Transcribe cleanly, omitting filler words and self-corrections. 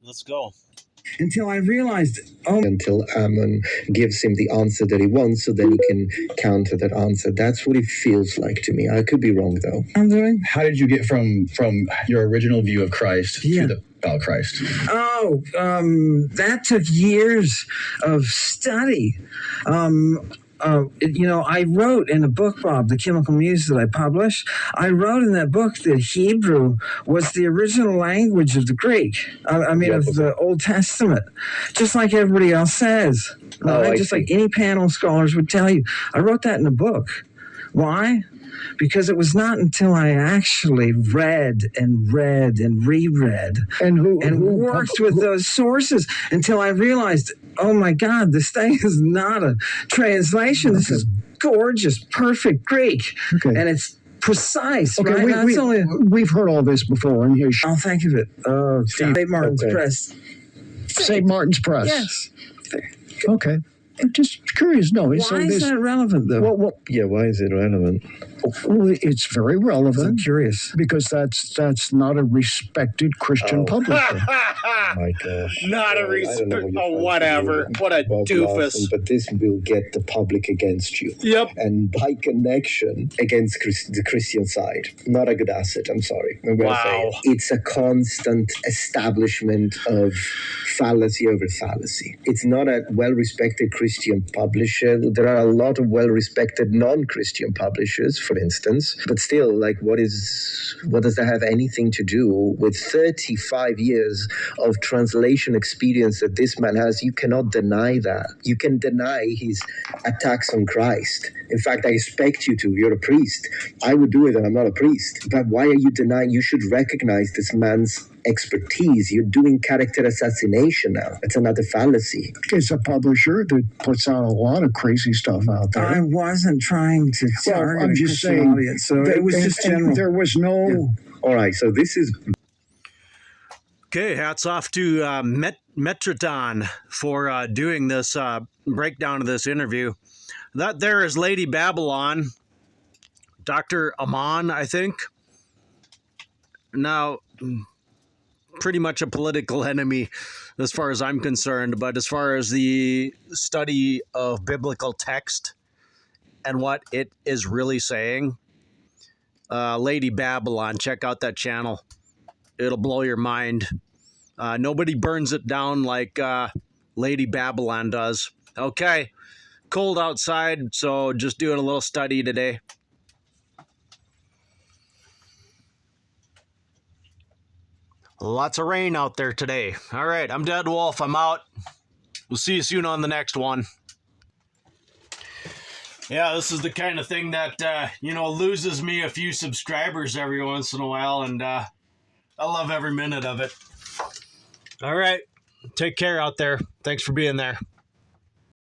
Let's go. Until I realized, until Ammon gives him the answer that he wants, so then he can counter that answer. That's what it feels like to me. I could be wrong, though. I'm doing. How did you get from your original view of Christ to the about Christ? That took years of study. I wrote in a book, Bob, The Chemical Muse that I published, I wrote in that book that Hebrew was the original language of the Greek. Of the Old Testament, just like everybody else says. Like any panel scholars would tell you. I wrote that in a book. Why? Because it was not until I actually read and reread and worked with those sources until I realized, oh my God, this thing is not a translation. This is gorgeous, perfect Greek. Okay. And it's precise, right? We've heard all this before. And here's I'll think of it. St. Martin's Press. St. Martin's Press. Yes. Okay. I'm just curious. No, why is that relevant, though? Why is it relevant? Well, it's very relevant. I'm curious because that's not a respected Christian publisher. Oh my gosh! Not a respect. Oh, whatever. What a doofus! Larson, but this will get the public against you. Yep. And by connection, against the Christian side. Not a good asset. I'm sorry. Wow. It's a constant establishment of fallacy over fallacy. It's not a well-respected Christian publisher. There are a lot of well-respected non-Christian publishers, for instance, but still, what does that have anything to do with 35 years of translation experience that this man has? You cannot deny that. You can deny his attacks on Christ. In fact, I expect you to. You're a priest. I would do it, and I'm not a priest. But why are you denying? You should recognize this man's expertise. You're doing character assassination now. It's another fallacy. It's a publisher that puts out a lot of crazy stuff out there. I wasn't trying to target I'm just saying, audience, so it was just general. There was no... Yeah. All right, so this is... Okay, hats off to Metraton for doing this breakdown of this interview. That there is Lady Babylon, Dr. Amon, I think. Now, pretty much a political enemy as far as I'm concerned, but as far as the study of biblical text and what it is really saying, Lady Babylon, check out that channel. It'll blow your mind. Nobody burns it down like Lady Babylon does. Okay, cold outside, so just doing a little study today. Lots of rain out there today. All right, I'm Dead Wolf. I'm out. We'll see you soon on the next one. Yeah, this is the kind of thing that, loses me a few subscribers every once in a while, and I love every minute of it. All right, take care out there. Thanks for being there.